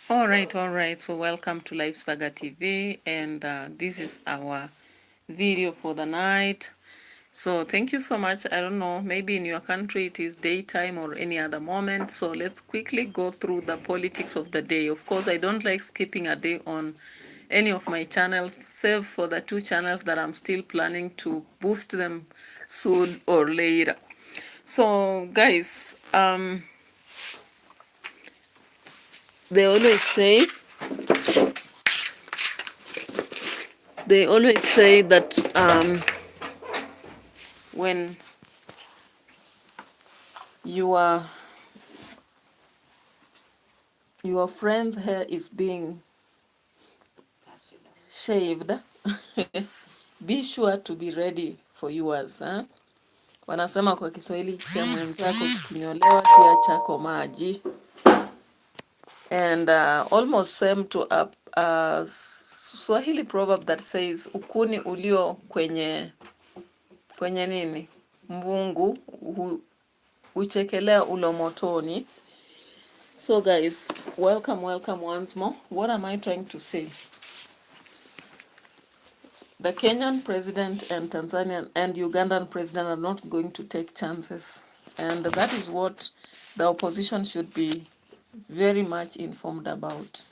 All right. So welcome to Life Saga TV, and this is our video for the night. So thank you so much. I don't know, maybe in your country it is daytime or any other moment. So let's quickly go through the politics of the day. Of course, I don't like skipping a day on any of my channels, save for the two channels that I'm still planning to boost them soon or later. So guys, they always say that when your friend's hair is being shaved, be sure to be ready for yours. Wanasema kwa Kiswahili, cha mwenzako kinyolewa tia chako maji. And almost same to a Swahili proverb that says ukuni ulio kwenye nini mbungu uchekelea ulo motoni. So guys, welcome once more. What am I trying to say? The Kenyan president and Tanzanian and Ugandan president are not going to take chances. And that is what the opposition should be very much informed about.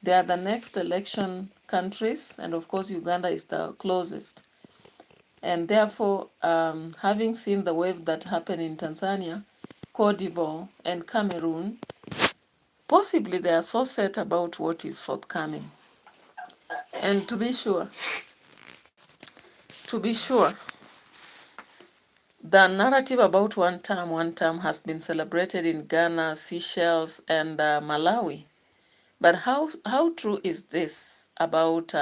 They are the next election countries, and of course Uganda is the closest. And therefore, having seen the wave that happened in Tanzania, Cote d'Ivoire, and Cameroon, possibly they are so set about what is forthcoming. And to be sure, the narrative about one term has been celebrated in Ghana, Seychelles, and Malawi. But how true is this about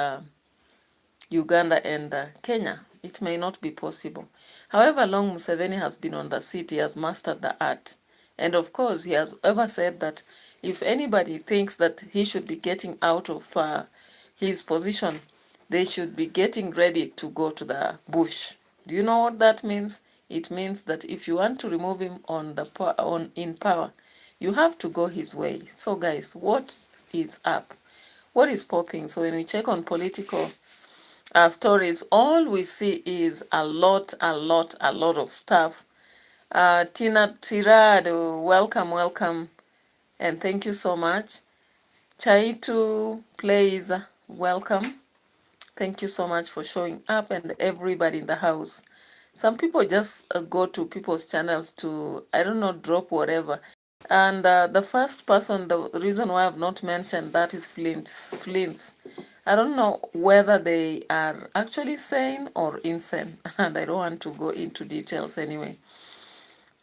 Uganda and Kenya? It may not be possible. However long Museveni has been on the seat, he has mastered the art. And of course, he has ever said that if anybody thinks that he should be getting out of his position, they should be getting ready to go to the bush. Do you know what that means? It means that if you want to remove him in power, you have to go his way. So guys, what is up? What is popping? So when we check on political stories, all we see is a lot of stuff. Tina Tirado, welcome, and thank you so much. Chaitu plays, welcome. Thank you so much for showing up, and everybody in the house. Some people just go to people's channels to, I don't know, drop whatever. And the first person, the reason why I've not mentioned that is Flints. I don't know whether they are actually sane or insane, and I don't want to go into details anyway.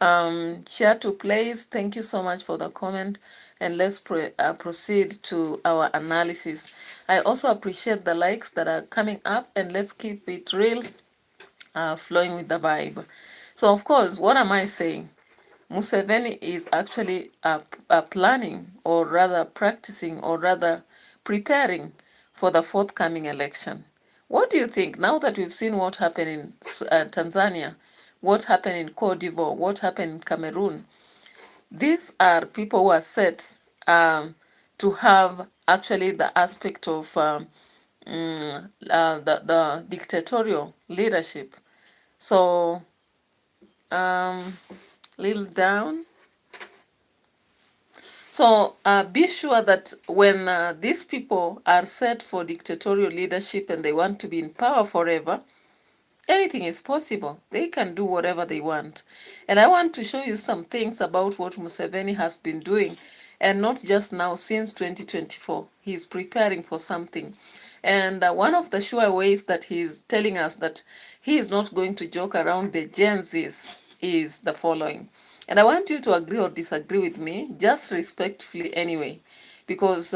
Share to plays, thank you so much for the comment, and let's proceed to our analysis. I also appreciate the likes that are coming up, and let's keep it real, flowing with the vibe. So of course, what am I saying? Museveni is actually planning, or rather practicing, or rather preparing for the forthcoming election. What do you think, now that we've seen what happened in Tanzania, what happened in Cote d'Ivoire, what happened in Cameroon? These are people who are set to have actually the aspect of the dictatorial leadership. So, little down. So be sure that when these people are set for dictatorial leadership and they want to be in power forever, anything is possible. They can do whatever they want. And I want to show you some things about what Museveni has been doing, and not just now, since 2024. He's preparing for something. And one of the sure ways that he's telling us that he is not going to joke around the GENZs is the following. And I want you to agree or disagree with me, just respectfully anyway, because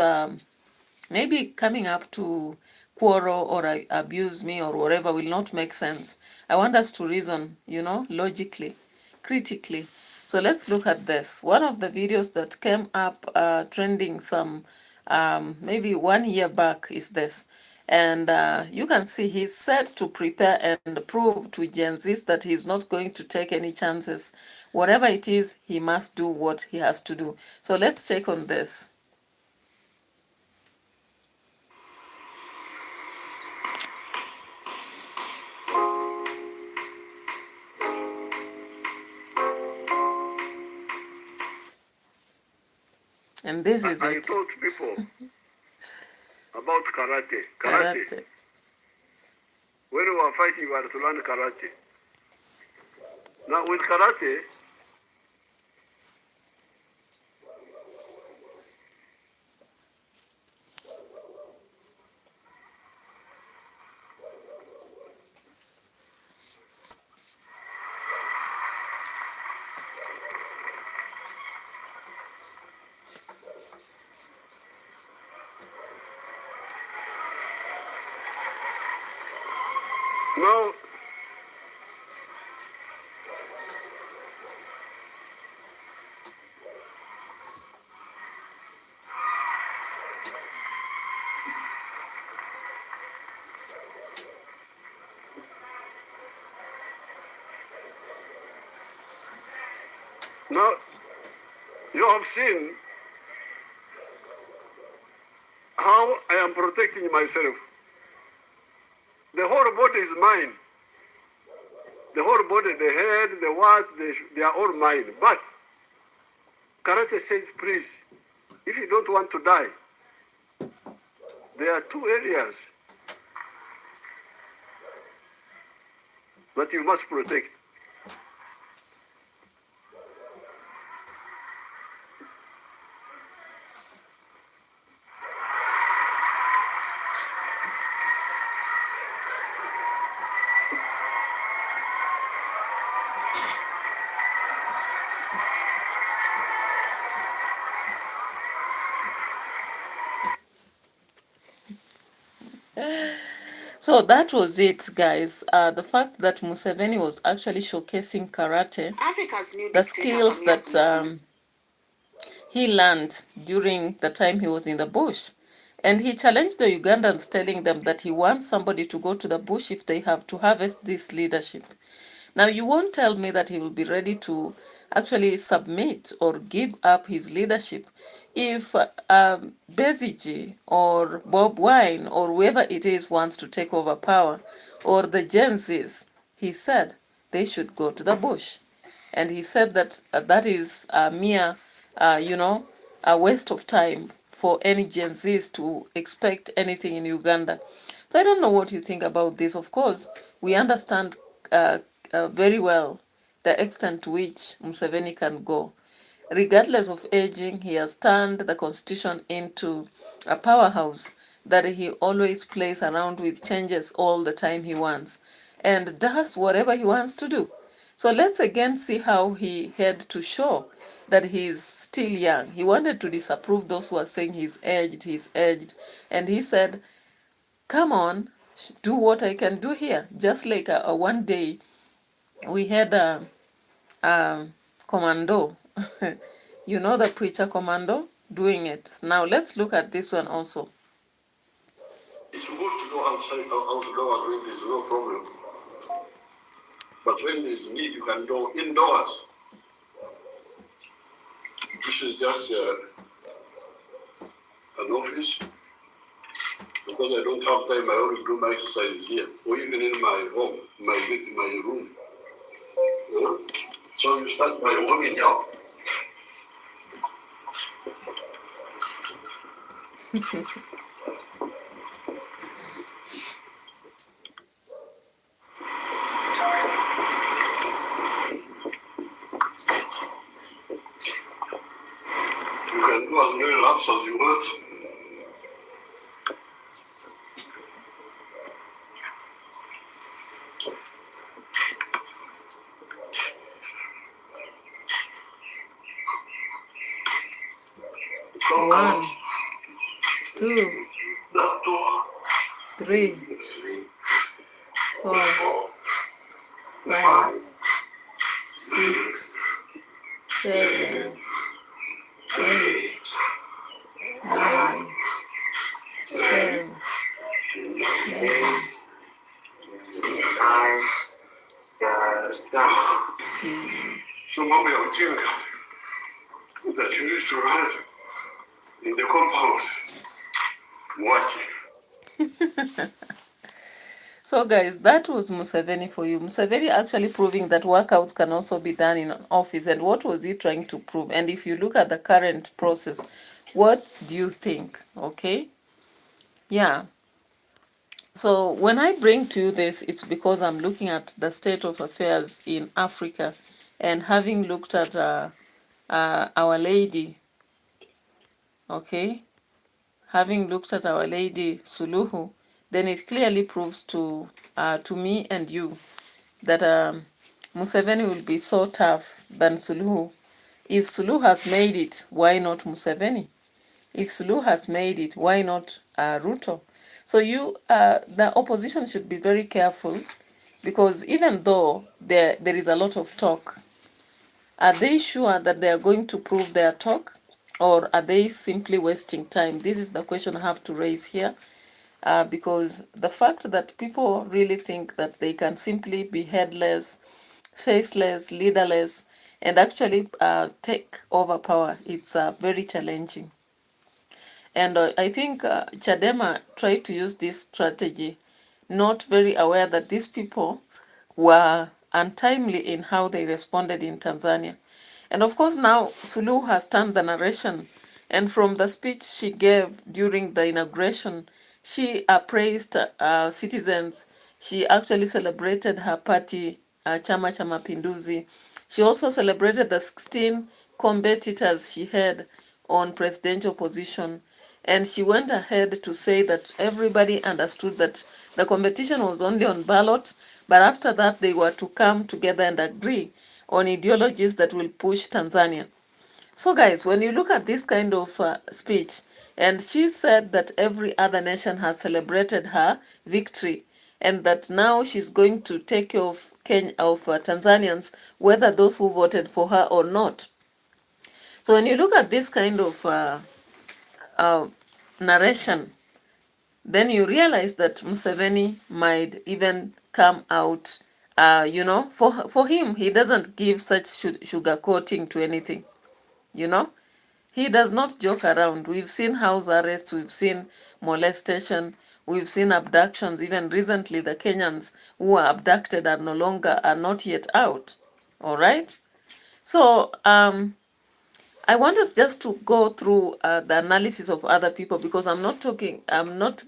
maybe coming up to quarrel or abuse me or whatever will not make sense. I want us to reason, logically, critically. So let's look at this. One of the videos that came up trending some maybe 1 year back is this. And you can see he's set to prepare and prove to GENZs that he's not going to take any chances. Whatever it is, he must do what he has to do. So let's check on this. And this is I it. taught people about karate. Karate. When we were fighting, we had to learn karate. Now with karate, now you have seen how I am protecting myself. The whole body is mine. The whole body, the head, the what, they are all mine. But karate says, please, if you don't want to die, there are two areas that you must protect. So that was it, guys. The fact that Museveni was actually showcasing karate, the skills that he learned during the time he was in the bush. And he challenged the Ugandans, telling them that he wants somebody to go to the bush if they have to harvest this leadership. Now, you won't tell me that he will be ready to actually submit or give up his leadership if Bezigi or Bob Wine or whoever it is wants to take over power, or the GENZs. He said they should go to the bush. And he said that that is a mere, a waste of time for any GENZs to expect anything in Uganda. So I don't know what you think about this. Of course, we understand very well the extent to which Museveni can go. Regardless of aging, he has turned the constitution into a powerhouse that he always plays around with, changes all the time he wants, and does whatever he wants to do. So let's again see how he had to show that he's still young. He wanted to disapprove those who are saying he's aged, and he said, come on, do what I can do here. Just like one day we had a Commando, you know, the preacher Commando doing it. Now let's look at this one also. It's good to know outdoor doing this, no problem. But when there's need, you can go indoors. This is just an office. Because I don't have time, I always do my exercise here, or even in my home, my room. You know? So you start by warming up. You can do as many laps as you want. One, two, 3, 4, 5, 6, 7, 8, 9, 10, 11. So mambo ya ujinga that you used to run in the compound watching. So guys, that was Museveni for you. Museveni actually proving that workouts can also be done in an office. And what was he trying to prove? And if you look at the current process, what do you think? Okay. Yeah. So when I bring to you this, it's because I'm looking at the state of affairs in Africa, and having looked at Our Lady, okay, having looked at Our Lady Suluhu, then it clearly proves to me and you that Museveni will be so tough than Suluhu. If Suluhu has made it, why not Museveni? If Suluhu has made it, why not Ruto? So the opposition should be very careful, because even though there is a lot of talk, are they sure that they are going to prove their talk, or are they simply wasting time? This is the question I have to raise here, because the fact that people really think that they can simply be headless, faceless, leaderless, and actually take over power, it's very challenging. And I think Chadema tried to use this strategy, not very aware that these people were untimely in how they responded in Tanzania. And of course now Suluhu has turned the narration, and from the speech she gave during the inauguration, she praised citizens. She actually celebrated her party, Chama cha Mapinduzi. She also celebrated the 16 competitors she had on presidential position. And she went ahead to say that everybody understood that the competition was only on ballot, but after that they were to come together and agree on ideologies that will push Tanzania. So guys, when you look at this kind of speech, and she said that every other nation has celebrated her victory, and that now she's going to take care of Tanzanians, whether those who voted for her or not. So when you look at this kind of narration, then you realize that Museveni might even come out, for him, he doesn't give such sugar coating to anything, He does not joke around. We've seen house arrests, we've seen molestation, we've seen abductions. Even recently, the Kenyans who were abducted are not yet out. All right? So, I want us just to go through the analysis of other people, because I'm not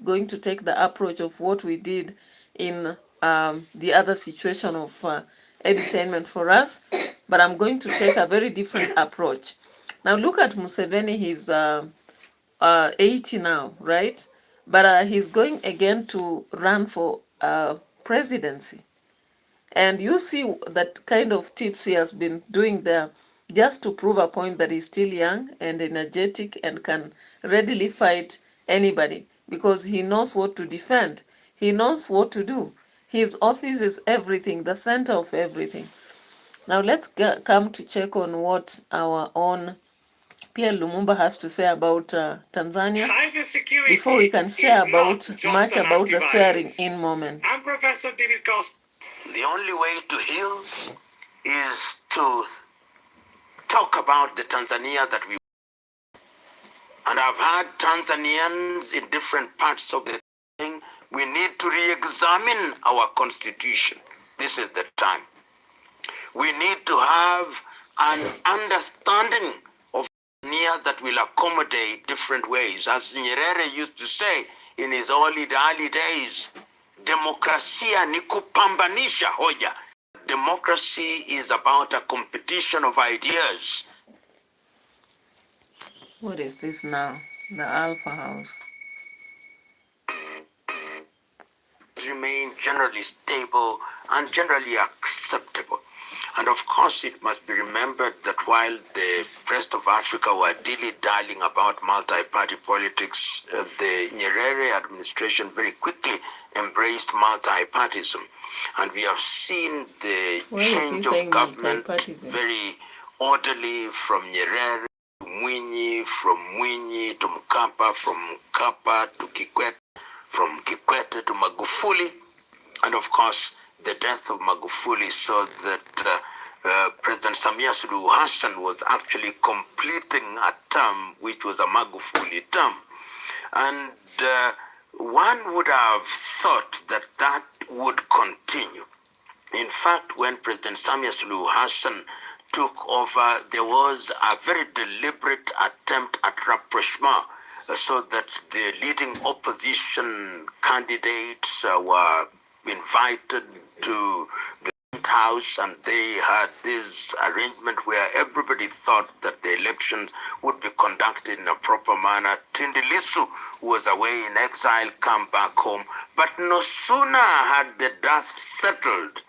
going to take the approach of what we did in the other situation of entertainment for us, but I'm going to take a very different approach. Now look at Museveni, he's 80 now, right? But he's going again to run for presidency. And you see that kind of tips he has been doing there, just to prove a point that he's still young and energetic and can readily fight anybody, because he knows what to defend. He knows what to do. His office is everything, the center of everything. Now let's come to check on what our own Pierre Lumumba has to say about Tanzania before we can share much about the swearing in moment. I'm Professor David Costa. The only way to heal is to talk about the Tanzania that we, and I've had Tanzanians in different parts of the thing. We need to re-examine our constitution. This is the time. We need to have an understanding of Tanzania that will accommodate different ways. As Nyerere used to say in his early days, demokrasia ni kupambanisha hoja. Democracy is about a competition of ideas. What is this now? The Alpha House. Remain generally stable and generally acceptable. And of course, it must be remembered that while the rest of Africa were dilly-dallying about multi-party politics, the Nyerere administration very quickly embraced multi-partyism. And we have seen the change of government very orderly from Nyerere to Mwinyi, from Mwinyi to Mkapa, from Mkapa to Kikwete, from Kikwete to Magufuli. And of course, the death of Magufuli so that President Samia Suluhu was actually completing a term which was a Magufuli term. And One would have thought that that would continue. In fact, when President SULUHU'S took over, there was a very deliberate attempt at rapprochement so that the leading opposition candidates were invited to the house, and they had this arrangement where everybody thought that the elections would be conducted in a proper manner. Tindilisu, who was away in exile, come back home. But no sooner had the dust settled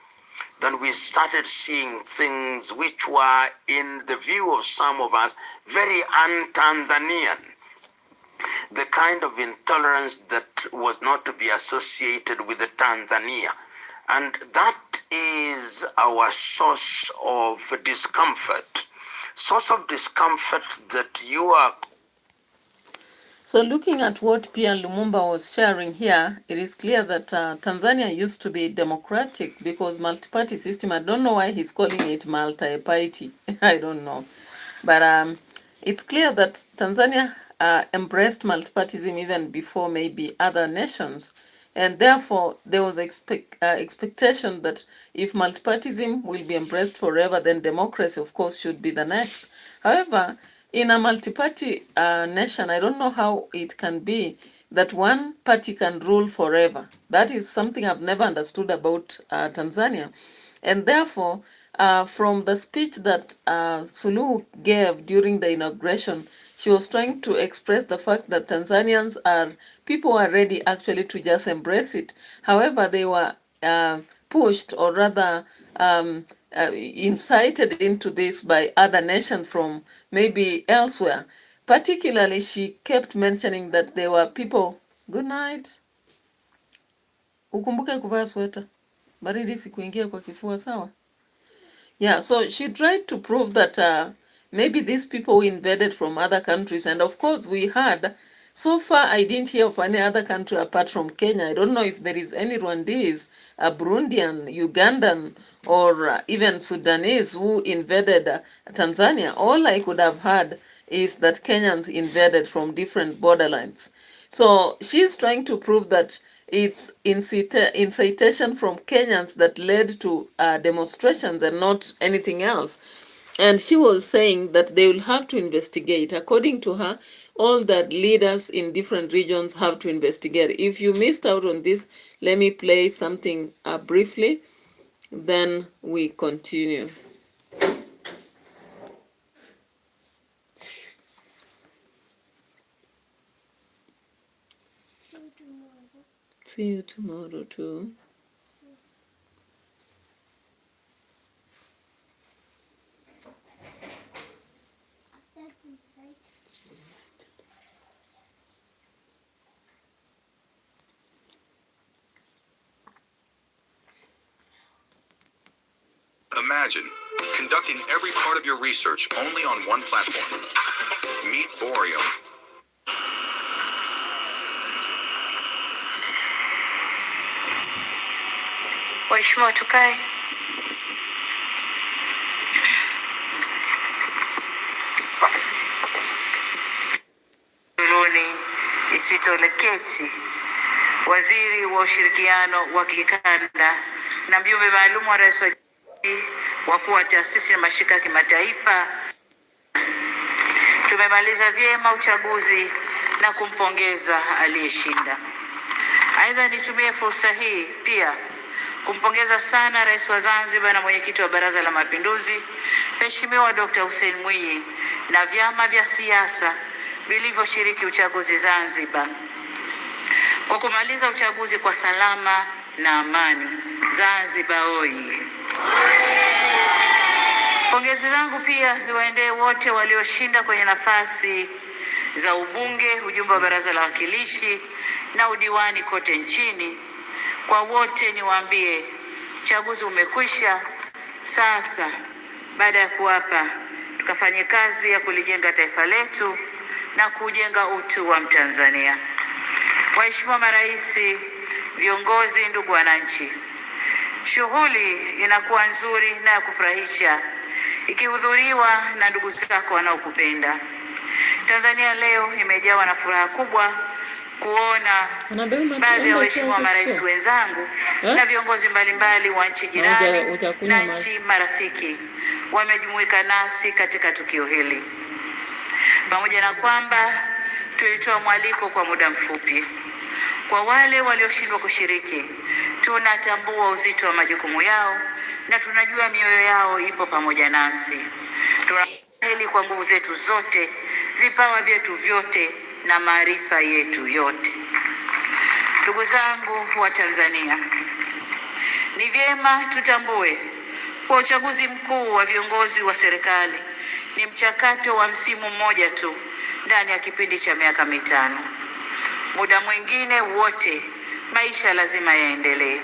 than we started seeing things which were, in the view of some of us, very un-Tanzanian. The kind of intolerance that was not to be associated with the Tanzania. And that is our source of discomfort. Source of discomfort that you are. So looking at what Pierre Lumumba was sharing here, it is clear that Tanzania used to be democratic because multi-party system. I don't know why he's calling it multi-party. I don't know. But it's clear that Tanzania embraced multipartyism even before maybe other nations. And therefore, there was expectation that if multipartyism will be embraced forever, then democracy, of course, should be the next. However, in a multi-party nation, I don't know how it can be that one party can rule forever. That is something I've never understood about Tanzania. And therefore, from the speech that Suluhu gave during the inauguration, she was trying to express the fact that Tanzanians people are ready actually to just embrace it. However, they were pushed, or rather incited into this by other nations from maybe elsewhere. Particularly, she kept mentioning that there were people. Good night. Ukumbuke kuvaa sweta. Baridi sikuingia kwa kifua, sawa? Yeah, so she tried to prove that maybe these people invaded from other countries. And of course, we had, so far, I didn't hear of any other country apart from Kenya. I don't know if there is any Rwandese, a Burundian, Ugandan, or even Sudanese who invaded Tanzania. All I could have heard is that Kenyans invaded from different borderlines. So she's trying to prove that it's incitation from Kenyans that led to demonstrations and not anything else. And she was saying that they will have to investigate. According to her, all the leaders in different regions have to investigate. If you missed out on this, let me play something briefly, then we continue. See you tomorrow too. Imagine conducting every part of your research only on one platform. Meet Boreum. Waheshimiwa, tukae. Isitoleketi, waziri wa ushirikiano wa kikanda na mjumbe maalum wa rais wa wakuu wa taasisi na mashirika ya kimataifa, tumemaliza vyema uchaguzi na kumpongeza aliyeshinda. Aidha, nitumie fursa hii pia kumpongeza sana rais wa Zanzibar na mwenyekiti wa Baraza la Mapinduzi, Mheshimiwa Dr. Hussein Mwinyi, na vyama vya siasa vilivyoshiriki uchaguzi Zanzibar kwa kumaliza uchaguzi kwa salama na amani. Zanzibar oye! Pongezi zangu pia ziwaendee wote walioshinda kwenye nafasi za ubunge, ujumbe wa Baraza la Wawakilishi na udiwani kote nchini. Kwa wote niwaambie, uchaguzi umekwisha. Sasa baada ya kuwapa, tukafanye kazi ya kulijenga taifa letu na kujenga utu wa Mtanzania. Waheshimiwa marais, viongozi, ndugu wananchi, shughuli inakuwa nzuri na ya kufurahisha ikihudhuriwa na ndugu zako wanaokupenda. Tanzania leo imejawa na furaha kubwa kuona baadhi ya waheshimiwa marais wenzangu na viongozi mbalimbali wa nchi jirani na nchi marafiki wamejumuika nasi katika tukio hili. Pamoja na kwamba tulitoa mwaliko kwa muda mfupi, kwa wale walioshindwa kushiriki, tunatambua uzito wa majukumu yao na tunajua mioyo yao ipo pamoja nasi. Tunahili kwa nguvu zetu zote, vipawa vyetu vyote na maarifa yetu yote. Ndugu zangu wa Tanzania, ni vyema tutambue kwa uchaguzi mkuu wa viongozi wa serikali ni mchakato wa msimu mmoja tu ndani ya kipindi cha miaka mitano. Muda mwingine wote maisha lazima yaendelee.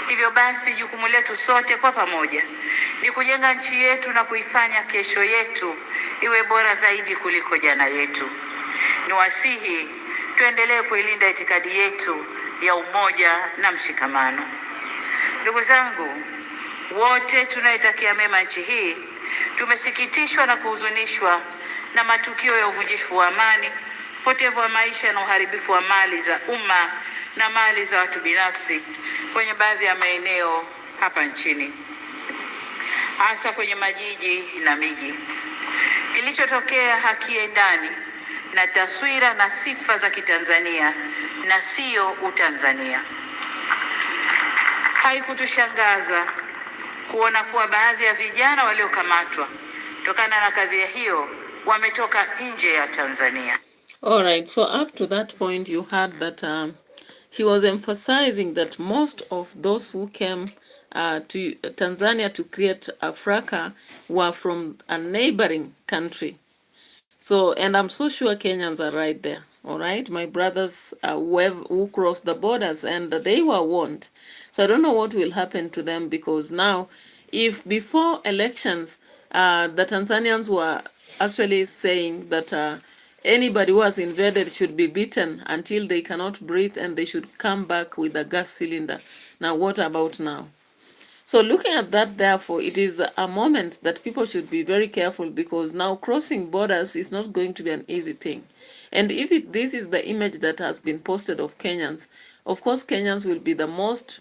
Hivyo basi jukumu letu sote kwa pamoja ni kujenga nchi yetu na kuifanya kesho yetu iwe bora zaidi kuliko jana yetu. Niwasihi tuendelee kuilinda itikadi yetu ya umoja na mshikamano. Ndugu zangu, wote tunaitakia mema nchi hii, tumesikitishwa na kuhuzunishwa na matukio ya uvunjifu wa amani, upotevu wa maisha na uharibifu wa mali za umma na mali za watu binafsi kwenye baadhi ya maeneo hapa nchini, hasa kwenye majiji na miji. Kilichotokea hakiendani na taswira na sifa za Kitanzania na sio Utanzania. Haikutushangaza kuona kuwa baadhi ya vijana waliokamatwa kutokana na kadhia hiyo wametoka nje ya Tanzania. All right, so up to that point you heard that he was emphasizing that most of those who came to Tanzania to create a fracas were from a neighboring country. So, and I'm so sure Kenyans are right there. All right, my brothers who crossed the borders, and they were warned. So I don't know what will happen to them, because now, if before elections, the Tanzanians were actually saying that anybody who has invaded should be beaten until they cannot breathe and they should come back with a gas cylinder. Now, what about now? So looking at that, therefore, it is a moment that people should be very careful, because now crossing borders is not going to be an easy thing. And if this is the image that has been posted of Kenyans, of course, Kenyans will be the most,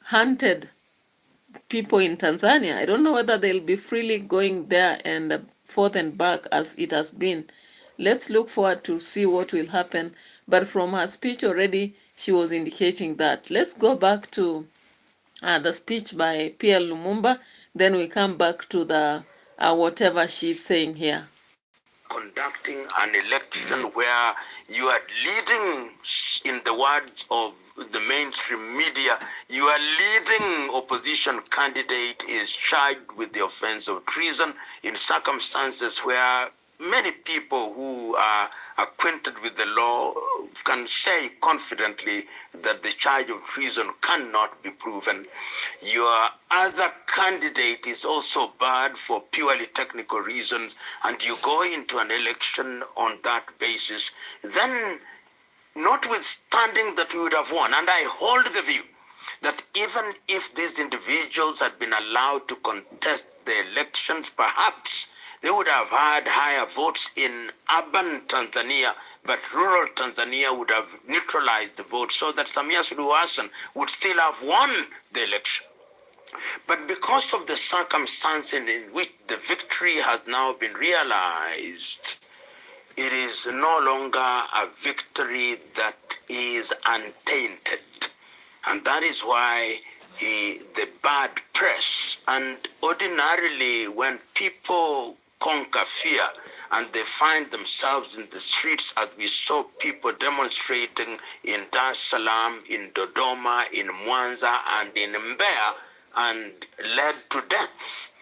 hunted people in Tanzania. I don't know whether they'll be freely going there and forth and back as it has been. Let's look forward to see what will happen. But from her speech already, she was indicating that. Let's go back to the speech by Pierre Lumumba, then we come back to the whatever she's saying here. Conducting an election where you are leading, in the words of the mainstream media, you are leading opposition candidate is charged with the offense of treason in circumstances where many people who are acquainted with the law can say confidently that the charge of treason cannot be proven. Your other candidate is also barred for purely technical reasons, and you go into an election on that basis, then notwithstanding that you would have won, and I hold the view that even if these individuals had been allowed to contest the elections, perhaps they would have had higher votes in urban Tanzania, but rural Tanzania would have neutralized the vote, so that Samia SULUHU'S would still have won the election. But because of the circumstances in which the victory has now been realized, it is no longer a victory that is untainted. And that is why the bad press, and ordinarily when people conquer fear and they find themselves in the streets, as we saw people demonstrating in Dar es Salaam, in Dodoma, in Mwanza, and in Mbeya, and led to deaths.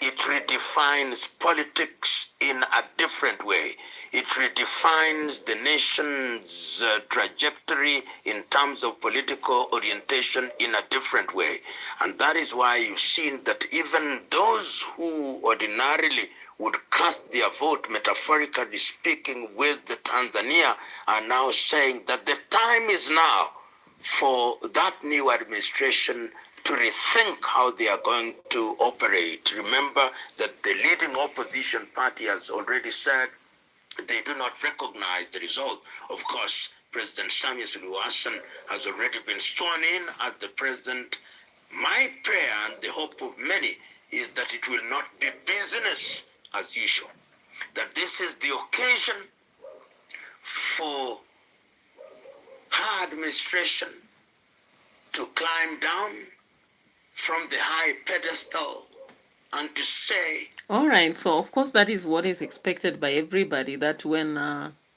It redefines politics in a different way. It redefines the nation's trajectory in terms of political orientation in a different way. And that is why you've seen that even those who ordinarily would cast their vote, metaphorically speaking, with the Tanzania, are now saying that the time is now for that new administration to rethink how they are going to operate. Remember that the leading opposition party has already said they do not recognize the result. Of course, President SULUHU'S has already been sworn in as the president. My prayer and the hope of many is that it will not be business as usual, that this is the occasion for her administration to climb down from the high pedestal and to say... All right, so of course that is what is expected by everybody, that when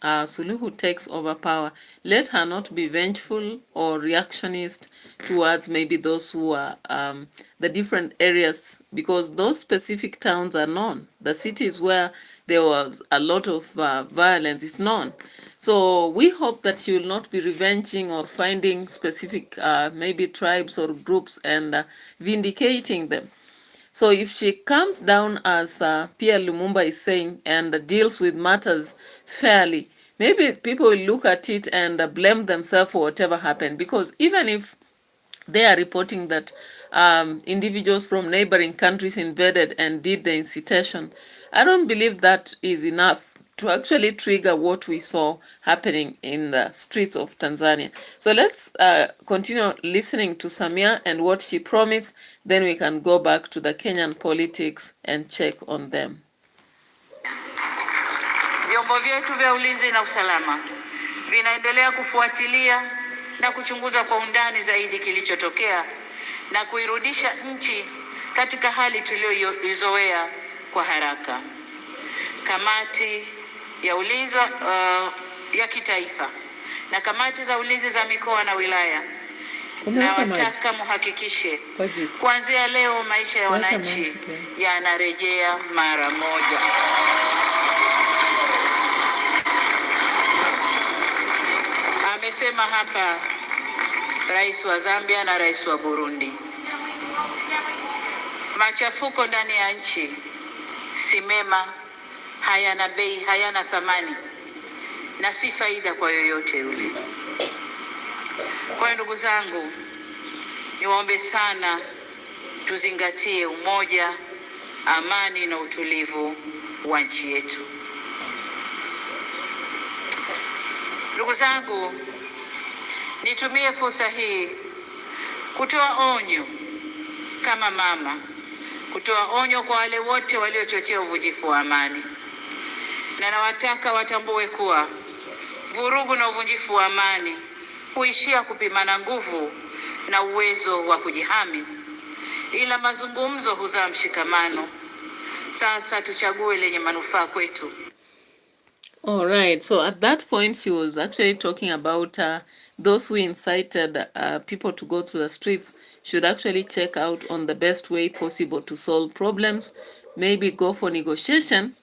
Suluhu takes over power, let her not be vengeful or reactionist towards maybe those who are the different areas, because those specific towns are known. The cities where there was a lot of violence is known. So we hope that she will not be revenging or finding specific maybe tribes or groups and vindicating them. So if she comes down, as Pierre Lumumba is saying, and deals with matters fairly, maybe people will look at it and blame themselves for whatever happened. Because even if they are reporting that individuals from neighboring countries invaded and did the incitation, I don't believe that is enough to actually trigger what we saw happening in the streets of Tanzania. So let's continue listening to Samia and what she promised, then we can go back to the Kenyan politics and check on them. Vyombo vyetu vya ulinzi na usalama vinaendelea kufuatilia na kuchunguza kwa undani zaidi kilichotokea na kuirudisha nchi katika hali tuliyoizoea kwa haraka. Kamati ya ulinzi ya kitaifa na kamati za ulinzi za mikoa na wilaya, na wataka muhakikishe kuanzia leo maisha ya wananchi yanarejea mara moja. Amesema hapa Rais wa Zambia na Rais wa Burundi. Machafuko ndani ya nchi si mema, hayana bei, hayana thamani na si faida kwa yoyote yule. Kwa ndugu zangu, niwaombe sana tuzingatie umoja, amani na utulivu wa nchi yetu. Ndugu zangu, nitumie fursa hii kutoa onyo kama mama, kutoa onyo kwa wale wote waliochochea uvunjifu wa amani. Na nawataka watambue kuwa vurugu na uvunjifu wa amani huishia kupimana nguvu na uwezo wa kujihami, ila mazungumzo huzaa mshikamano. Sasa tuchague lenye manufaa kwetu. All right, so at that point she was actually talking about those who incited people to go to the streets should actually check out on the best way possible to solve problems, maybe go for negotiation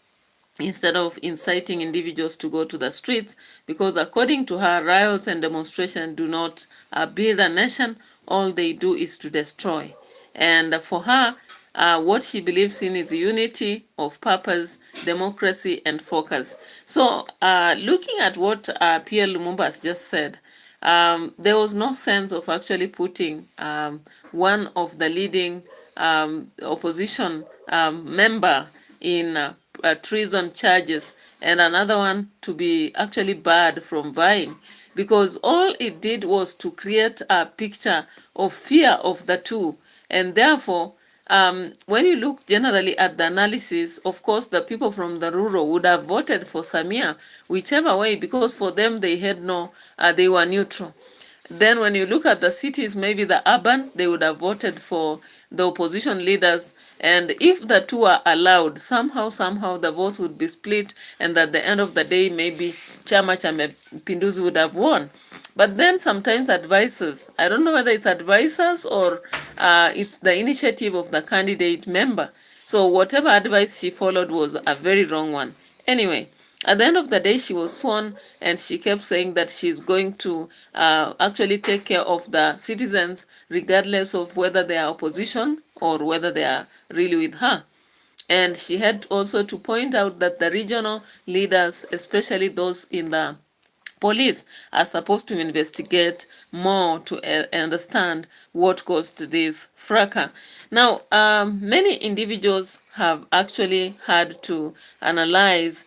instead of inciting individuals to go to the streets, because according to her, riots and demonstrations do not build a nation. All they do is to destroy. And for her, what she believes in is unity of purpose, democracy, and focus. So looking at what Pierre Lumumba has just said, there was no sense of actually putting one of the leading opposition member in treason charges and another one to be actually barred from vying, because all it did was to create a picture of fear of the two. And therefore, when you look generally at the analysis, of course, the people from the rural would have voted for Samia, whichever way, because for them they had no, they were neutral. Then when you look at the cities, maybe the urban, they would have voted for the opposition leaders. And if the two are allowed, somehow the votes would be split. And at the end of the day, maybe Chama cha Mapinduzi would have won. But then sometimes advisors, I don't know whether it's advisors or it's the initiative of the candidate member. So whatever advice she followed was a very wrong one. Anyway, at the end of the day, she was sworn and she kept saying that she's going to actually take care of the citizens regardless of whether they are opposition or whether they are really with her. And she had also to point out that the regional leaders, especially those in the police, are supposed to investigate more to understand what caused this fracas. Now, many individuals have actually had to analyze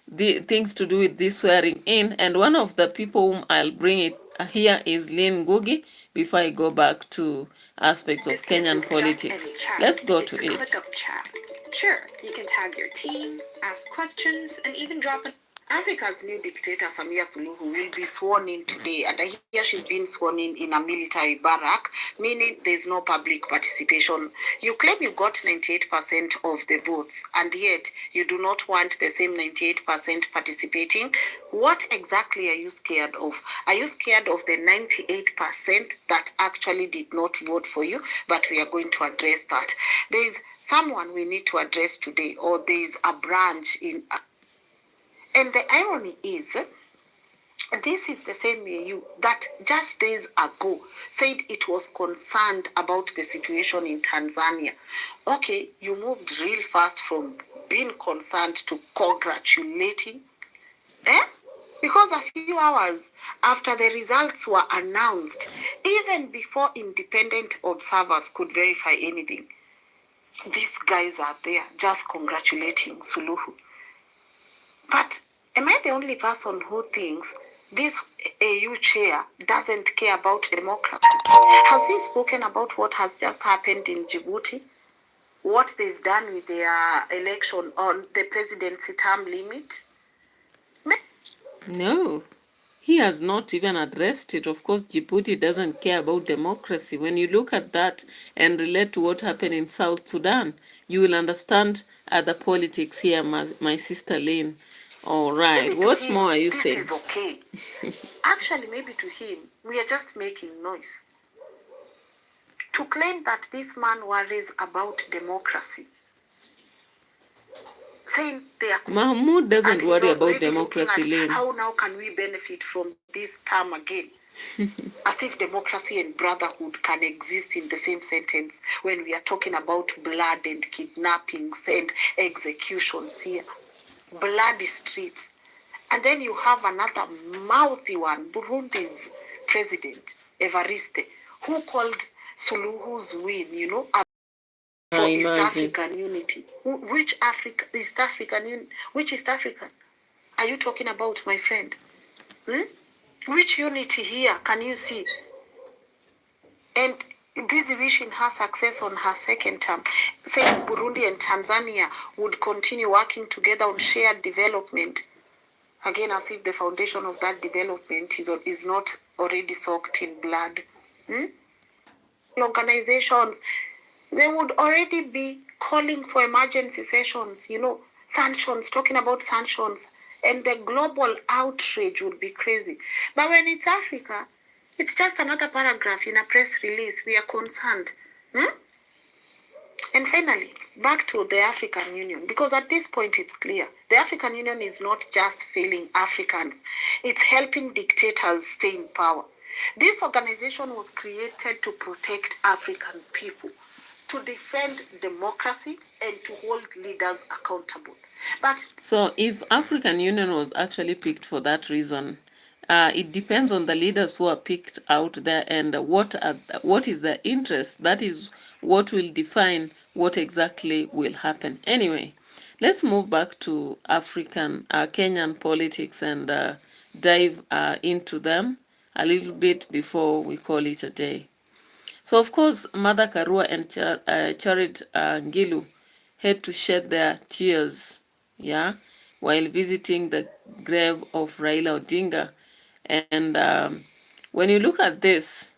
the things to do with this swearing in, and one of the people whom I'll bring it here is Lynn Ngugi before I go back to aspects of Kenyan politics. Let's go to it. Click up chat. Sure, you can tag your team, ask questions, and even drop an Africa's new dictator, Samia Suluhu, will be sworn in today, and I hear she's been sworn in a military barrack, meaning there's no public participation. You claim you got 98% of the votes, and yet you do not want the same 98% participating. What exactly are you scared of? Are you scared of the 98% that actually did not vote for you? But we are going to address that. There is someone we need to address today, or there is a branch in... And the irony is, this is the same EU that just days ago said it was concerned about the situation in Tanzania. Okay, you moved real fast from being concerned to congratulating. Because a few hours after the results were announced, even before independent observers could verify anything, these guys are there just congratulating Suluhu. But am I the only person who thinks this AU chair doesn't care about democracy? Has he spoken about what has just happened in Djibouti? What they've done with their election on the presidency term limit? No, he has not even addressed it. Of course, Djibouti doesn't care about democracy. When you look at that and relate to what happened in South Sudan, you will understand the politics here, my sister Lynn. All right, what more are you saying? This is okay. Actually, maybe to him, we are just making noise. To claim that this man worries about democracy, saying they are... Mahmoud doesn't worry about democracy, Lynn. How now can we benefit from this term again? As if democracy and brotherhood can exist in the same sentence when we are talking about blood and kidnappings and executions here. Bloody streets. And then you have another mouthy one, Burundi's president, Evariste, who called Suluhu's win, for East African unity. Which East African are you talking about, my friend? Which unity here can you see? And busy wishing her success on her second term, saying Burundi and Tanzania would continue working together on shared development. Again, as if the foundation of that development is not already soaked in blood. Organizations, they would already be calling for emergency sessions, sanctions, talking about sanctions, and the global outrage would be crazy. But when it's Africa, it's just another paragraph in a press release. We are concerned. And finally, back to the African Union, because at this point it's clear. The African Union is not just failing Africans. It's helping dictators stay in power. This organization was created to protect African people, to defend democracy, and to hold leaders accountable. But so if African Union was actually picked for that reason, it depends on the leaders who are picked out there and what is their interest. That is what will define what exactly will happen. Anyway, let's move back to Kenyan politics and dive into them a little bit before we call it a day. So, of course, Mother Karua and Charit Ngilu had to shed their tears, while visiting the grave of Raila Odinga. And when you look at this,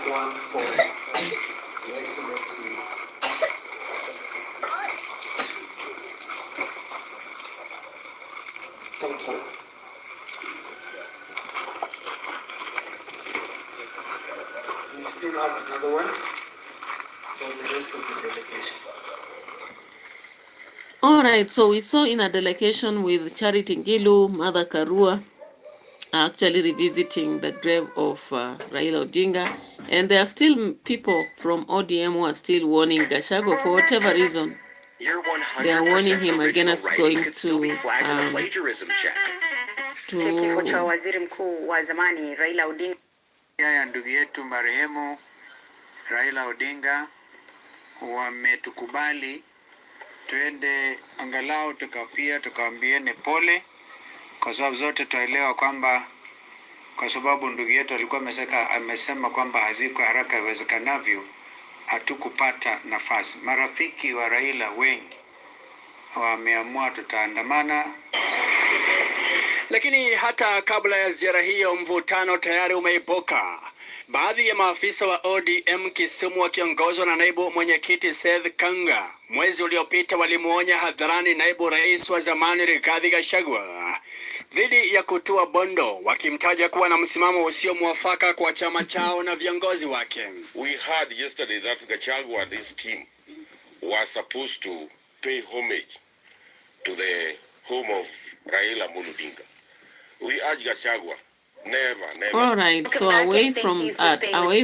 one for Your Excellency. Thank you. We still have another one. for the rest of the delegation. All right, so we saw in a delegation with Charity Ngilu, Mother Karua, actually revisiting the grave of Raila Odinga, and there are still people from ODM who are still warning Gachagua for whatever reason. They are warning him against going to kifo cha waziri mkuu wa zamani Raila Odinga. Ya ndugu yetu marehemu Raila Odinga wametukubali tuende angalau tukaambiane pole, kwa sababu zote tuelewa kwamba kwa sababu ndugu yetu alikuwa amesema kwamba haziko haraka iwezekanavyo, hatukupata nafasi. Marafiki wa Raila wengi wameamua tutaandamana. Lakini hata kabla ya ziara hiyo, mvutano tayari umeibuka. Baadhi ya maafisa wa ODM Kisumu wakiongozwa na naibu mwenyekiti Seth Kanga mwezi uliopita walimuonya hadharani naibu rais wa zamani Rigathi Gachagua dhidi ya kutua bondo, wakimtaja kuwa na msimamo usio mwafaka kwa chama chao na viongozi wake. We heard yesterday that Gachagua and his team were supposed to pay homage to the home of Raila Odinga. We urge Gachagua, never. All right, so away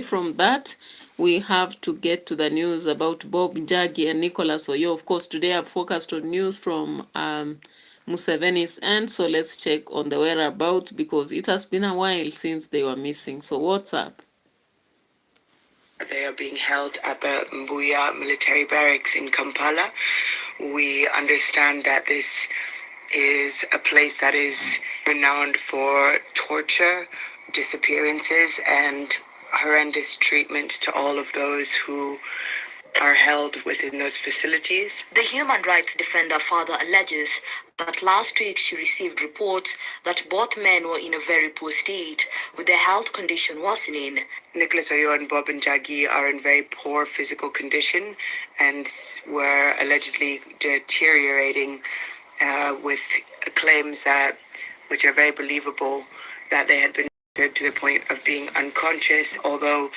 from that, we have to get to the news about Bob Njagi and Nicholas Oyo. Of course, today I've focused on news from Museveni's end, so let's check on the whereabouts because it has been a while since they were missing. So what's up? They are being held at the Mbuya military barracks in Kampala. We understand that this is a place that is renowned for torture, disappearances, and horrendous treatment to all of those who are held within those facilities. The human rights defender father alleges that last week she received reports that both men were in a very poor state, with their health condition worsening. Nicholas Oyo and Bob Njagi are in very poor physical condition and were allegedly deteriorating with claims that, which are very believable, that they had been to the point of being unconscious, although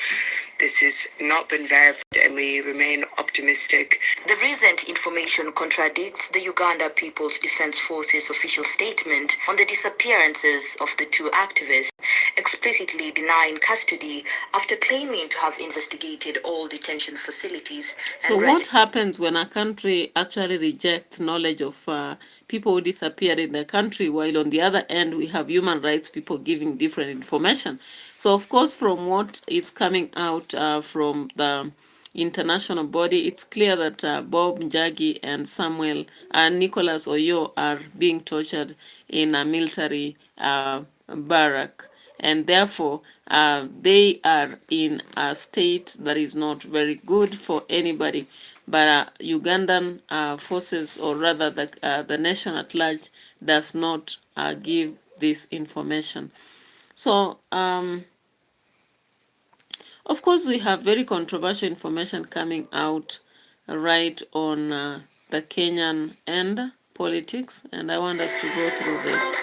this has not been verified and we remain optimistic. The recent information contradicts the Uganda People's Defense Forces official statement on the disappearances of the two activists, explicitly denying custody after claiming to have investigated all detention facilities. So what happens when a country actually rejects knowledge of people who disappeared in the country, while on the other end we have human rights people giving different information? So of course, from what is coming out from the international body, it's clear that Bob Njagi and Samuel and Nicholas Oyo are being tortured in a military barrack, and therefore they are in a state that is not very good for anybody. But Ugandan forces, or rather the nation at large, does not give this information. So of course, we have very controversial information coming out right on the Kenyan end politics, and I want us to go through this.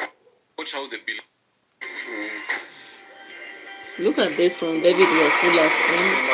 Look at this from David Wafula's end.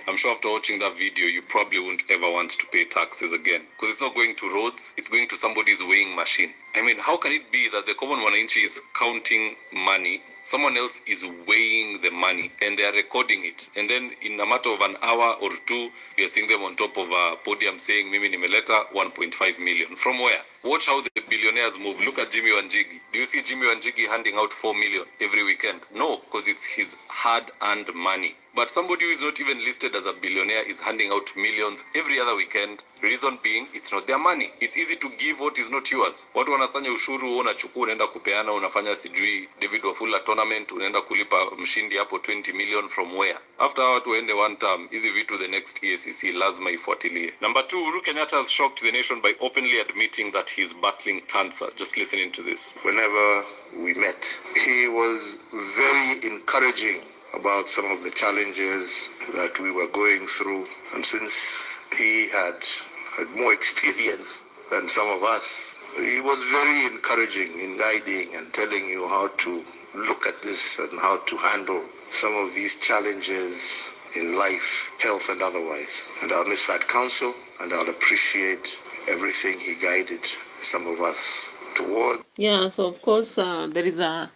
I'm sure after watching that video, you probably won't ever want to pay taxes again, because it's not going to roads, it's going to somebody's weighing machine. I mean, how can it be that the common wananchi is counting money, someone else is weighing the money, and they are recording it, and then in a matter of an hour or two, you're seeing them on top of a podium saying, Mimi nimeleta 1.5 million. From where? Watch how the billionaires move. Look at Jimmy Wanjigi. Do you see Jimmy Wanjigi handing out 4 million every weekend? No, because it's his hard-earned money. But somebody who is not even listed as a billionaire is handing out millions every other weekend. Reason being, it's not their money. It's easy to give what is not yours. Watu wanasanya ushuru, unachukua unaenda kupeana, unafanya sijui David Wafula tournament, unaenda kulipa mshindi hapo 20 million from where? After watu waende one term, hizi vitu the next EACC lazima ifuatilie. Number 2, Uhuru Kenyatta has shocked the nation by openly admitting that he's battling cancer. Just listening to this. Whenever we met, he was very encouraging about some of the challenges that we were going through. And since he had more experience than some of us, he was very encouraging in guiding and telling you how to look at this and how to handle some of these challenges in life, health and otherwise. And I'll miss that counsel, and I'll appreciate everything he guided some of us toward. Yeah, so of course, the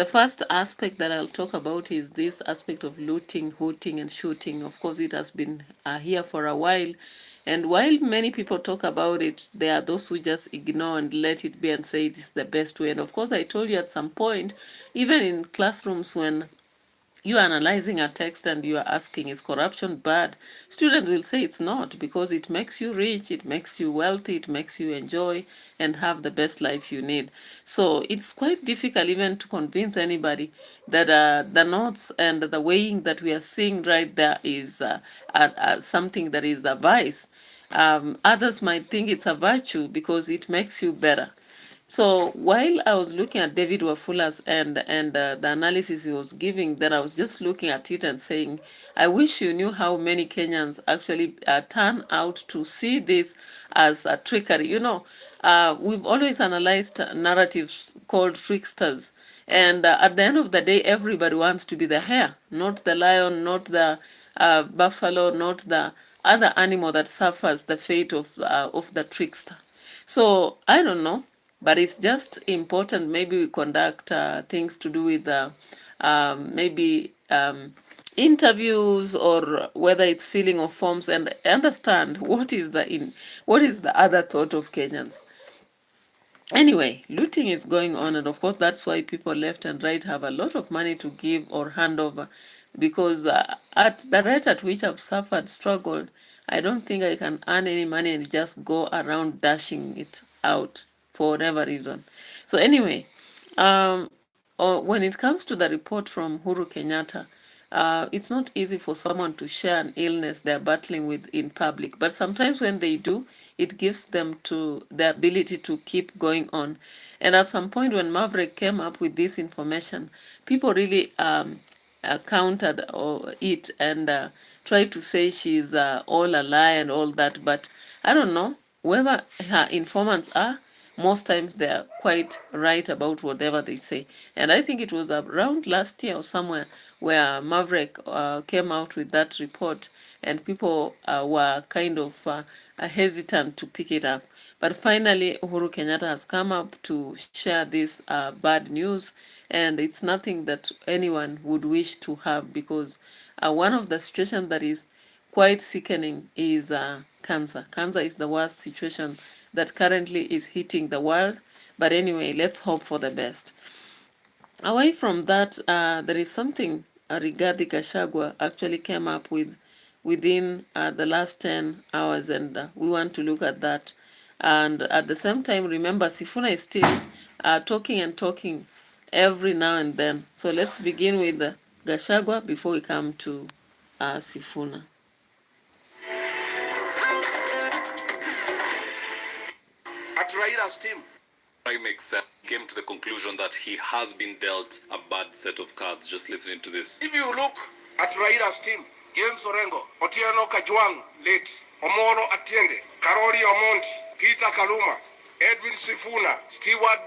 first aspect that I'll talk about is this aspect of looting, hooting, and shooting. Of course, it has been here for a while. And while many people talk about it, there are those who just ignore and let it be and say it is the best way. And of course, I told you at some point, even in classrooms when you are analyzing a text and you are asking, is corruption bad? Students will say it's not, because it makes you rich, it makes you wealthy, it makes you enjoy and have the best life you need. So it's quite difficult even to convince anybody that the notes and the weighing that we are seeing right there is something that is a vice. Others might think it's a virtue because it makes you better. So while I was looking at David Wafula's and the analysis he was giving, then I was just looking at it and saying, I wish you knew how many Kenyans actually turn out to see this as a trickery. You know, we've always analyzed narratives called tricksters. And at the end of the day, everybody wants to be the hare, not the lion, not the buffalo, not the other animal that suffers the fate of the trickster. So I don't know. But it's just important maybe we conduct things to do with maybe interviews, or whether it's filling of forms, and understand what is the other thought of Kenyans. Anyway, looting is going on, and of course that's why people left and right have a lot of money to give or hand over, because at the rate at which I've struggled, I don't think I can earn any money and just go around dashing it out for whatever reason. So anyway, when it comes to the report from Uhuru Kenyatta, it's not easy for someone to share an illness they're battling with in public, but sometimes when they do, it gives them to the ability to keep going on. And at some point when Maverick came up with this information, people really countered it and tried to say she's all a lie and all that. But I don't know, whoever her informants are, most times they are quite right about whatever they say. And I think it was around last year or somewhere where Maverick came out with that report, and people were kind of hesitant to pick it up. But finally, Uhuru Kenyatta has come up to share this bad news, and it's nothing that anyone would wish to have, because one of the situations that is quite sickening is cancer. Cancer is the worst situation that currently is hitting the world. But anyway, let's hope for the best. Away from that, there is something Rigathi Gachagua actually came up with within the last 10 hours, and we want to look at that. And at the same time, remember, Sifuna is still talking every now and then. So let's begin with Gachagua before we come to Sifuna. At Raila's team, Prime Minister came to the conclusion that he has been dealt a bad set of cards. Just listening to this. if you look at Raila's team, James Orengo, Otieno Kajwang, late, Omoro Atiende, Karori Omonti, Peter Kaluma, Edwin Sifuna, Stewart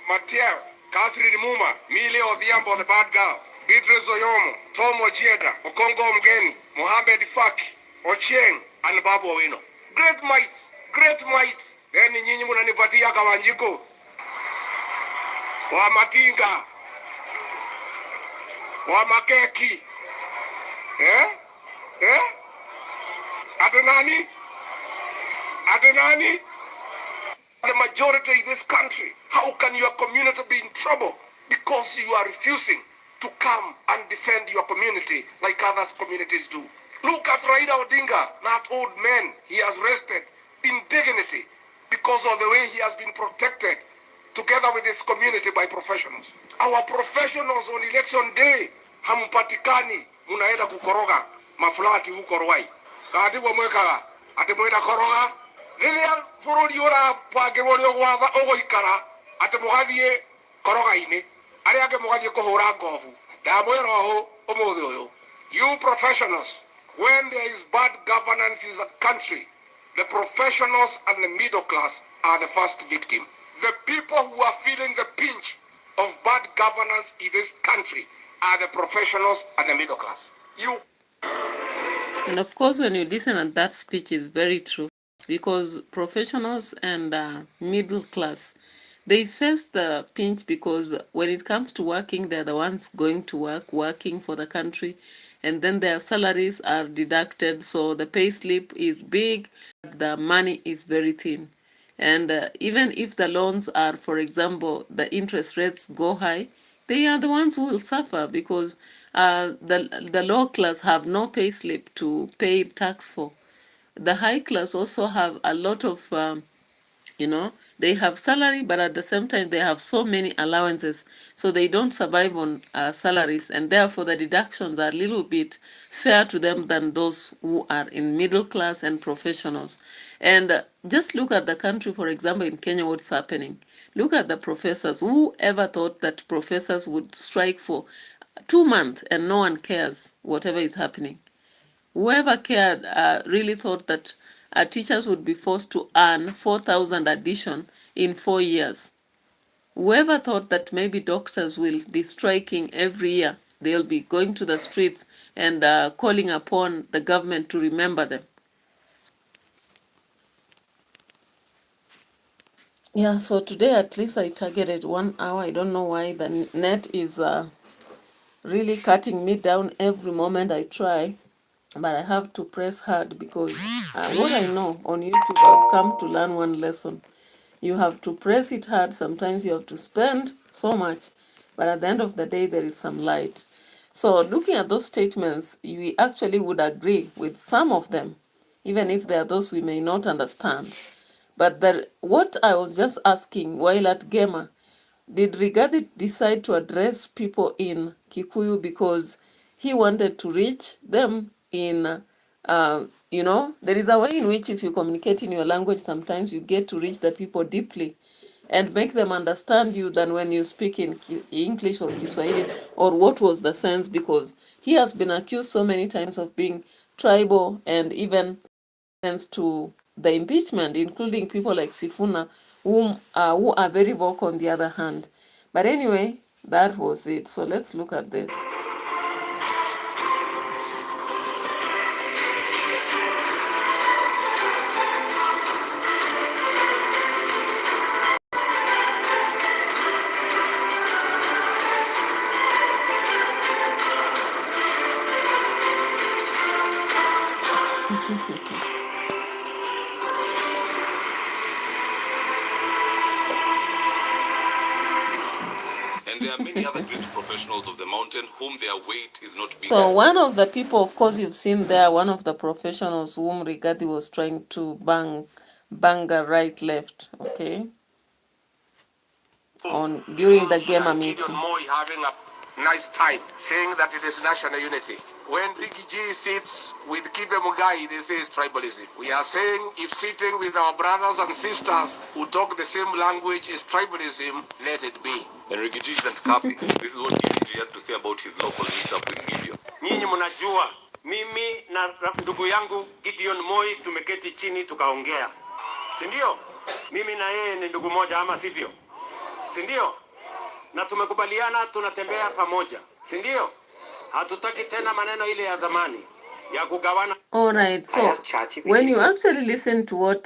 Matiel, Catherine Muma, Mile Odhiambo, the bad girl, Beatrice Oyomo, Tom Ojieda, Okongo Mgeni, Mohamed Faki, Ochieng, and Babu Owino. Great mites, great mites. Then nyinyi munanipatia Kawanjiko wa Matinga wa Makeki Adenani the majority in this country. How can your community be in trouble because you are refusing to come and defend your community like other communities do? Look at Raila Odinga, that old man. He has rested in dignity because of the way he has been protected together with his community by professionals. Our professionals on election day, hampatikani, munaenda kukoroga maflati huko Ruai. Kati wa mweka, ati mwenda koroga. Lilia furuli ora pake wali ogwatha ogoikara, ati mugathie koroga ine. Ari ake mugathie kuhura ngovu. Ndamwera ho umuthi uyu. You professionals, when there is bad governance in a country, the professionals and the middle class are the first victim. The people who are feeling the pinch of bad governance in this country are the professionals and the middle class. And of course, when you listen at that speech, is very true, because professionals and middle class, they face the pinch, because when it comes to working, they're the ones going to work, working for the country, and then their salaries are deducted, so the pay slip is big, the money is very thin. And even if the loans are, for example, the interest rates go high, they are the ones who will suffer, because the low class have no pay slip to pay tax for. The high class also have a lot of, they have salary, but at the same time they have so many allowances, so they don't survive on salaries, and therefore the deductions are a little bit fair to them than those who are in middle class and professionals. And just look at the country, for example, in Kenya, what's happening. Look at the professors. Who ever thought that professors would strike for 2 months and no one cares whatever is happening? Whoever cared really thought that teachers would be forced to earn 4,000 addition in 4 years. Whoever thought that maybe doctors will be striking every year, they'll be going to the streets and calling upon the government to remember them. Yeah, so today at least I targeted 1 hour. I don't know why the net is really cutting me down every moment I try. But I have to press hard, because what I know on YouTube, I've come to learn one lesson. You have to press it hard. Sometimes you have to spend so much, but at the end of the day, there is some light. So looking at those statements, we actually would agree with some of them, even if there are those we may not understand. But what I was just asking while at Gema, did Rigathi decide to address people in Kikuyu because he wanted to reach them in, there is a way in which if you communicate in your language, sometimes you get to reach the people deeply and make them understand you than when you speak in English or Kiswahili, or what was the sense, because he has been accused so many times of being tribal, and even to the impeachment, including people like Sifuna, who are very vocal on the other hand. But anyway, that was it. So let's look at this. And there are many other great professionals of the mountain whom their weight is not big. So one of the people, of course, you've seen there, one of the professionals whom Rigathi was trying to bang a right left, okay, during the Gema meeting. Having a nice time saying that it is national unity. When Ricky G sits with Kibe Mugai, they say it's tribalism. We are saying if sitting with our brothers and sisters who talk the same language is tribalism, let it be. And Ricky G isn't capping. This is what Ricky G had to say about his local meet up with Gideon. Nyinyi mnajua mimi na ndugu yangu Gideon Moi tumeketi chini tukaongea. Si ndio? Mimi na yeye ni ndugu moja ama sivyo? Si ndio? Na tumekubaliana tunatembea pamoja, si ndio? Hatutaki tena maneno ile ya zamani ya kugawana. All right, so when you actually listen to what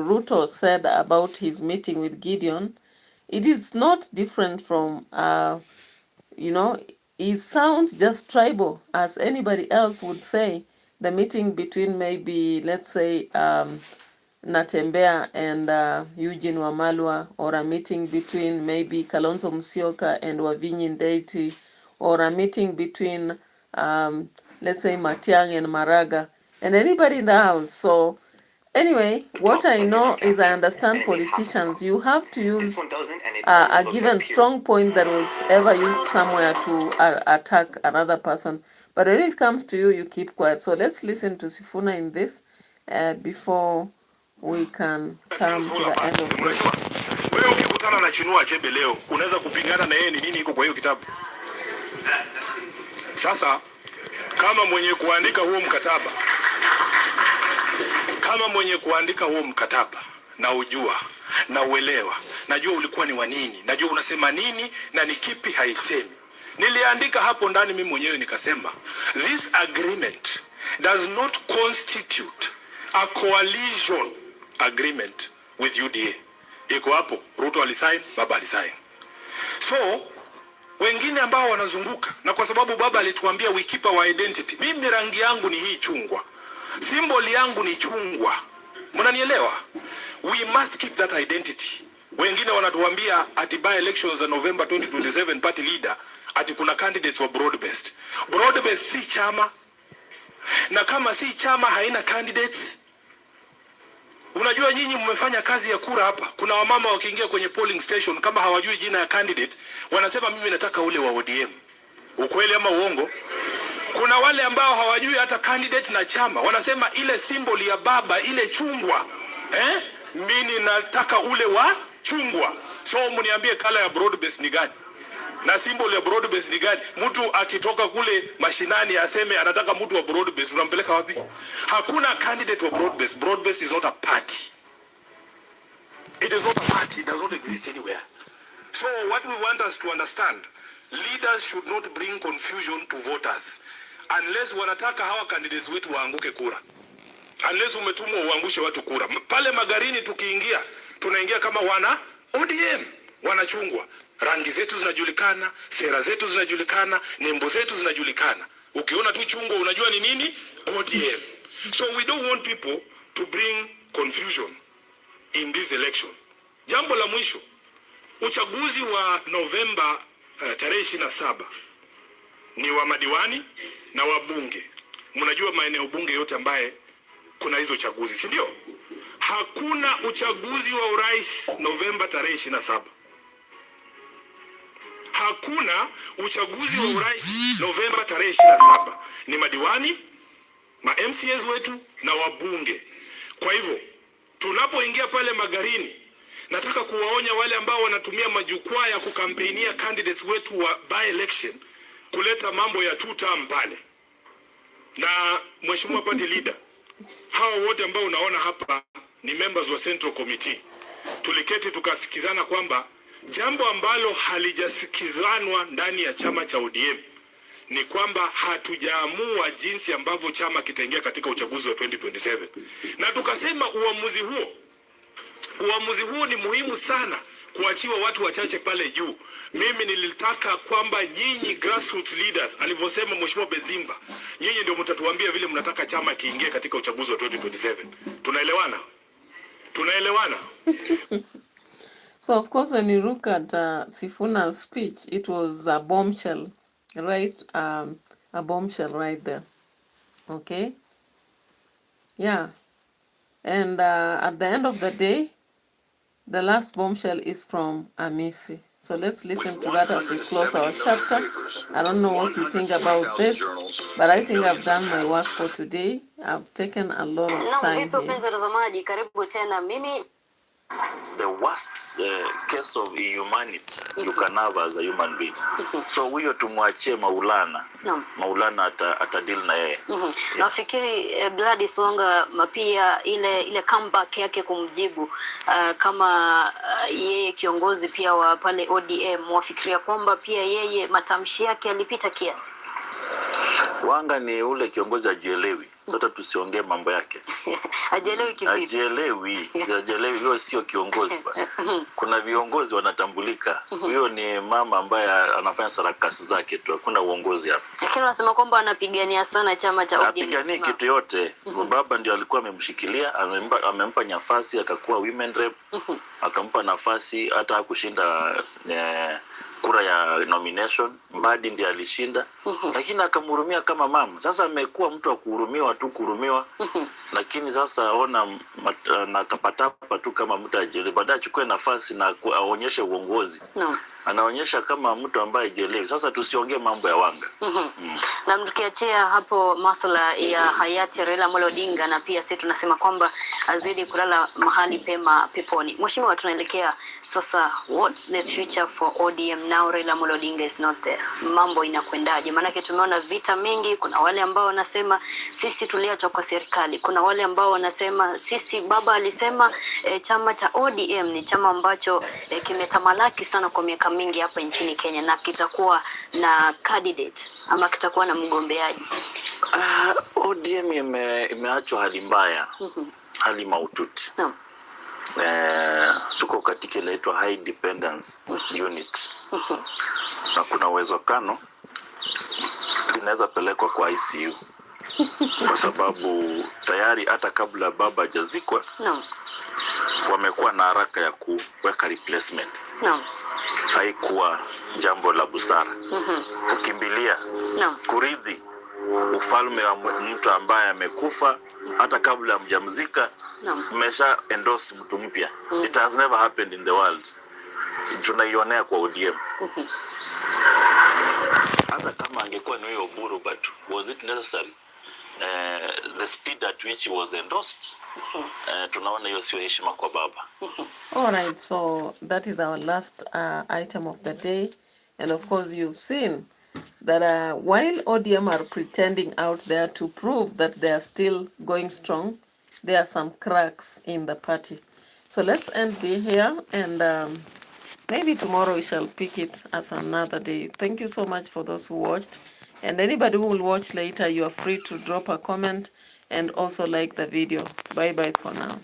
Ruto said about his meeting with Gideon, it is not different from, it sounds just tribal, as anybody else would say. The meeting between maybe, let's say, Natembea and Eugene Wamalwa, or a meeting between maybe Kalonzo Musyoka and Wavinyi Ndeti, or a meeting between, let's say, Matiang'i and Maraga, and anybody in the house. So anyway, what I know is I understand politicians, you have to use a given strong point that was ever used somewhere to attack another person. But when it comes to you, you keep quiet. So let's listen to Sifuna in this before we can come to the end of this. Wewe ukikutana na Chinua Achebe leo, unaweza kupingana na yeye ni nini iko kwa hiyo kitabu? Sasa kama mwenye kuandika huo mkataba na ujua na uelewa najua ulikuwa ni wa nini, najua unasema nini na ni kipi haisemi. Niliandika hapo ndani mimi mwenyewe nikasema, this agreement does not constitute a coalition agreement with UDA. Iko hapo, Ruto alisign, Baba alisign. So wengine ambao wanazunguka, na kwa sababu Baba alituambia we keep our identity. Mimi rangi yangu ni hii chungwa, symbol yangu ni chungwa, mnanielewa? We must keep that identity. Wengine wanatuambia ati by elections za November 2027 party leader ati kuna candidates wa broad based. Broad based si chama, na kama si chama haina candidates. Unajua nyinyi mmefanya kazi ya kura hapa. Kuna wamama wakiingia kwenye polling station kama hawajui jina ya candidate, wanasema mimi nataka ule wa ODM. Ukweli ama uongo? Kuna wale ambao hawajui hata candidate na chama, wanasema ile symbol ya baba, ile chungwa, mimi nataka ule wa chungwa. So mniambie kala ya broad base ni gani? Na symbol ya broad base ni gani? Mtu akitoka kule mashinani aseme anataka mtu wa broad base, unampeleka wapi? Hakuna candidate wa broad base. Broad base is not a party. It is not a party. It does not exist anywhere. So what we want us to understand, leaders should not bring confusion to voters unless wanataka hawa candidates wetu waanguke kura. Unless umetumwa uangushe watu kura. Pale Magarini tukiingia, tunaingia kama wana ODM, wanachungwa. Rangi zetu zinajulikana, sera zetu zinajulikana, nembo zetu zinajulikana. Ukiona tu chungwa unajua ni nini? ODM. So we don't want people to bring confusion in this election. Jambo la mwisho, uchaguzi wa Novemba tarehe 27 ni wa madiwani na wabunge. Mnajua maeneo bunge yote ambaye kuna hizo chaguzi, si ndio? Hakuna uchaguzi wa urais Novemba tarehe 27. Hakuna uchaguzi wa urais Novemba tarehe 27. Ni madiwani, ma MCAs wetu na wabunge. Kwa hivyo tunapoingia pale Magarini, nataka kuwaonya wale ambao wanatumia majukwaa ya kukampeinia candidates wetu wa by election kuleta mambo ya two term pale. Na mheshimiwa party leader, hao wote ambao unaona hapa ni members wa Central Committee. Tuliketi tukasikizana kwamba jambo ambalo halijasikizanwa ndani ya chama cha ODM ni kwamba hatujaamua jinsi ambavyo chama kitaingia katika uchaguzi wa 2027. Na tukasema uamuzi huo ni muhimu sana kuachiwa watu wachache pale juu. Mimi nilitaka kwamba nyinyi grassroots leaders, alivyosema mheshimiwa Bezimba, nyinyi ndio mtatuambia vile mnataka chama kiingie katika uchaguzi wa 2027. Tunaelewana? Tunaelewana? So of course when you look at Sifuna's speech, it was a bombshell, right? A bombshell right there. Okay? Yeah. And at the end of the day, the last bombshell is from Amisi. So let's listen to that as we close our chapter. I don't know what you think about this, but I think I've done my work for today. I've taken a lot of time here. The worst case of inhumanity you can have as a human being. So huyo tumwachie Maulana. Maulana atadili na yeye. Nafikiri Gladys Wanga pia ile comeback yake kumjibu kama yeye kiongozi pia wa pale ODM, wafikiria kwamba pia yeye matamshi yake yalipita kiasi. Wanga ni ule kiongozi ajielewi. Sasa tusiongee mambo yake. Ajielewi kivipi? Ajielewi, hiyo sio kiongozi bwana. Kuna viongozi wanatambulika. Huyo ni mama ambaye anafanya sarakasi zake tu. Hakuna uongozi hapa. Lakini wanasema kwamba anapigania sana chama cha ODM. Anapigania kitu yote. Baba ndio alikuwa amemshikilia, amempa nafasi akakuwa women rep, akampa nafasi hata hakushinda kura ya nomination. Mbadi ndiye alishinda, lakini akamhurumia kama mama. Sasa amekuwa mtu wa kuhurumiwa tu lakini sasa ona nakapatapa tu kama mtu ajele. Baadaye achukue nafasi na aonyeshe uongozi. Anaonyesha kama mtu ambaye ajelewi. Sasa tusiongee mambo ya Wanga. Na mtukiachia hapo masuala ya hayati Raila Amolo Odinga, na pia sisi tunasema kwamba azidi kulala mahali pema peponi. Mheshimiwa, tunaelekea sasa, what's the future for ODM now Raila Amolo Odinga is not there? Mambo inakwendaje? Maana tumeona vita mingi. Kuna wale ambao wanasema sisi tuliachwa kwa serikali, kuna kuna wale ambao wanasema sisi baba alisema chama cha ODM ni chama ambacho kimetamalaki sana kwa miaka mingi hapa nchini Kenya na kitakuwa na candidate ama kitakuwa na mgombeaji. ODM imeachwa hali mbaya. Hali maututi. Tuko katika ile inaitwa high dependence unit. Na kuna uwezekano linaweza pelekwa kwa ICU. Kwa sababu tayari hata kabla baba hajazikwa wamekuwa na haraka ya kuweka replacement. Haikuwa jambo la busara. Kukimbilia kurithi ufalme wa mtu ambaye amekufa hata kabla mjamzika. Mmesha endorse mtu mpya. It has never happened in the world. Tunaionea kwa ODM. Hata kama angekuwa ni huyo Oburu, but was it necessary? The speed at which he was endorsed, tunaona hiyo sio heshima kwa baba. All right, so that is our last item of the day, and of course you've seen that while ODM are pretending out there to prove that they are still going strong, there are some cracks in the party. So let's end here, and maybe tomorrow we shall pick it as another day. Thank you so much for those who watched. And anybody who will watch later, you are free to drop a comment and also like the video. Bye bye for now.